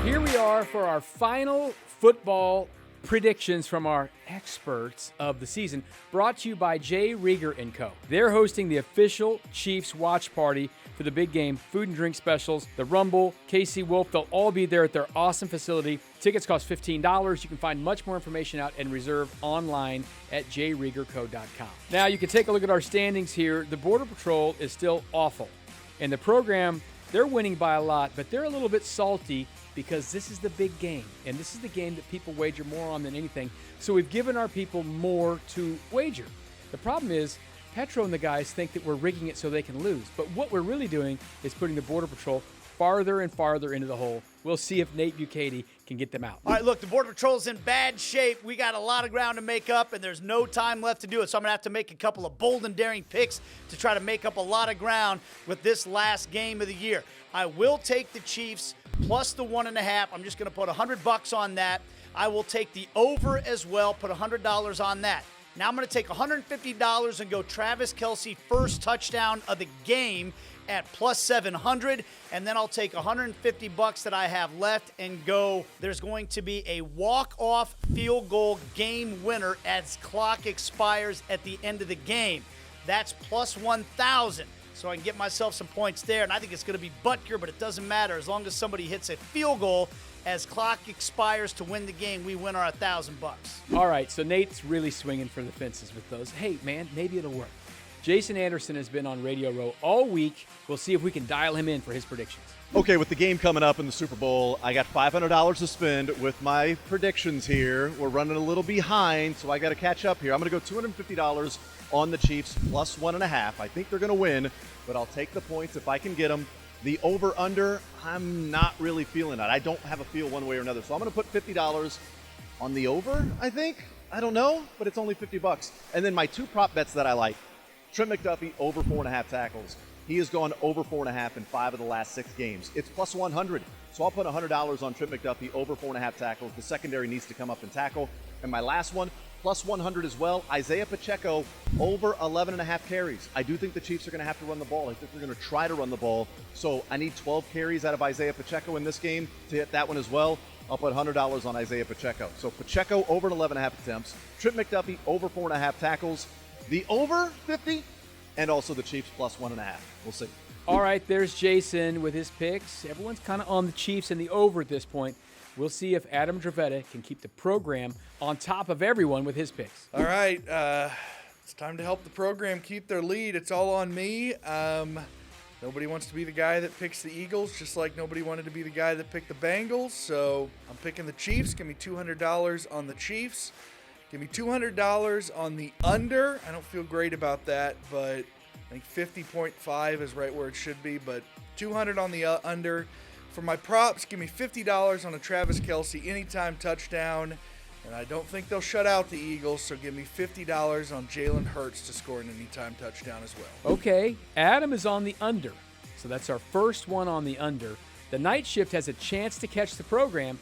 Here we are for our final football predictions from our experts of the season, brought to you by Jay Rieger & Co. They're hosting the official Chiefs watch party for the big game, food and drink specials, the Rumble, KC Wolf. They'll all be there at their awesome facility. Tickets cost $15. You can find much more information out and reserve online at jayriegerco.com. Now, you can take a look at our standings here. The Border Patrol is still awful. And the program, they're winning by a lot, but they're a little bit salty because this is the big game, and this is the game that people wager more on than anything. So we've given our people more to wager. The problem is, Petro and the guys think that we're rigging it so they can lose. But what we're really doing is putting the Border Patrol farther and farther into the hole. We'll see if Nate Bukaty can get them out. All right, look, the Border Patrol's in bad shape. We got a lot of ground to make up, and there's no time left to do it. So I'm going to have to make a couple of bold and daring picks to try to make up a lot of ground with this last game of the year. I will take the Chiefs plus the 1.5. I'm just going to put $100 on that. I will take the over as well, put $100 on that. Now I'm going to take $150 and go Travis Kelce first touchdown of the game at plus 700, and then I'll take $150 that I have left and go. There's going to be a walk-off field goal game winner as clock expires at the end of the game. That's plus 1,000. So I can get myself some points there, and I think it's going to be Butker, but it doesn't matter. As long as somebody hits a field goal as clock expires to win the game, we win our $1,000. All right, so Nate's really swinging for the fences with those. Hey, man, maybe it'll work. Jason Anderson has been on Radio Row all week. We'll see if we can dial him in for his predictions. Okay, with the game coming up in the Super Bowl, I got $500 to spend with my predictions here. We're running a little behind, so I got to catch up here. I'm going to go $250 on the Chiefs plus 1.5. I think they're going to win, but I'll take the points if I can get them. The over-under, I'm not really feeling that. I don't have a feel one way or another, so I'm going to put $50 on the over, I think. I don't know, but it's only $50. And then my two prop bets that I like. Trent McDuffie over 4.5 tackles. He has gone over 4.5 in 5 of the last 6 games. It's plus 100. So I'll put $100 on Trent McDuffie over 4.5 tackles. The secondary needs to come up and tackle. And my last one, plus 100 as well. Isaiah Pacheco over 11.5 carries. I do think the Chiefs are going to have to run the ball. I think they're going to try to run the ball. So I need 12 carries out of Isaiah Pacheco in this game to hit that one as well. I'll put $100 on Isaiah Pacheco. So Pacheco over 11.5 attempts. Trent McDuffie over 4.5 tackles. The over 50, and also the Chiefs plus 1.5. We'll see. All right, there's Jason with his picks. Everyone's kind of on the Chiefs and the over at this point. We'll see if Adam Dravetta can keep the program on top of everyone with his picks. All right, it's time to help the program keep their lead. It's all on me. Nobody wants to be the guy that picks the Eagles, just like nobody wanted to be the guy that picked the Bengals. So I'm picking the Chiefs. Give me $200 on the Chiefs. Give me $200 on the under. I don't feel great about that, but I think 50.5 is right where it should be. But $200 on the under. For my props, give me $50 on a Travis Kelce anytime touchdown. And I don't think they'll shut out the Eagles, so give me $50 on Jalen Hurts to score an anytime touchdown as well. Okay, Adam is on the under. So that's our first one on the under. The night shift has a chance to catch the program.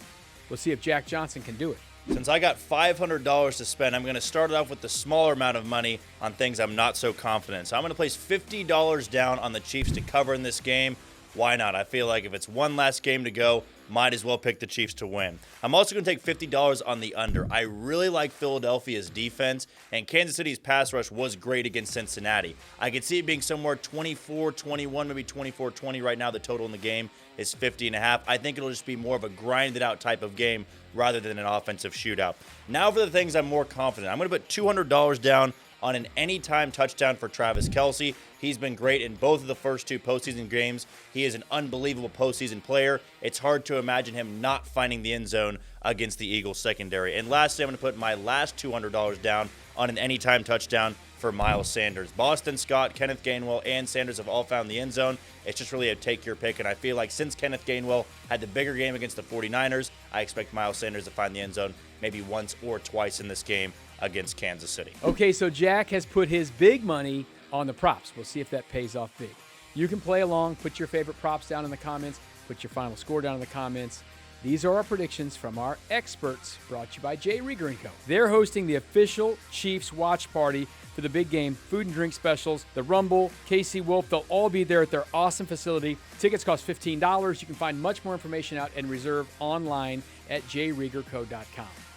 We'll see if Jack Johnson can do it. Since I got $500 to spend, I'm going to start it off with the smaller amount of money on things I'm not so confident in. So I'm going to place $50 down on the Chiefs to cover in this game. Why not? I feel like if it's one last game to go, might as well pick the Chiefs to win. I'm also going to take $50 on the under. I really like Philadelphia's defense, and Kansas City's pass rush was great against Cincinnati. I could see it being somewhere 24-21, maybe 24-20 right now. The total in the game is 50.5. I think it'll just be more of a grinded-out type of game rather than an offensive shootout. Now for the things I'm more confident. I'm going to put $200 down on an anytime touchdown for Travis Kelce. He's been great in both of the first 2 postseason games. He is an unbelievable postseason player. It's hard to imagine him not finding the end zone against the Eagles secondary. And lastly, I'm going to put my last $200 down on an anytime touchdown for Miles Sanders. Boston Scott, Kenneth Gainwell, and Sanders have all found the end zone. It's just really a take your pick, and I feel like since Kenneth Gainwell had the bigger game against the 49ers, I expect Miles Sanders to find the end zone maybe once or twice in this game against Kansas City. Okay, so Jack has put his big money on the props. We'll see if that pays off big. You can play along, put your favorite props down in the comments, put your final score down in the comments. These are our predictions from our experts, brought to you by Jay Rieger & Co. They're hosting the official Chiefs watch party for the big game, food and drink specials, the Rumble, KC Wolf. They'll all be there at their awesome facility. Tickets cost $15. You can find much more information out and reserve online at jriegerco.com.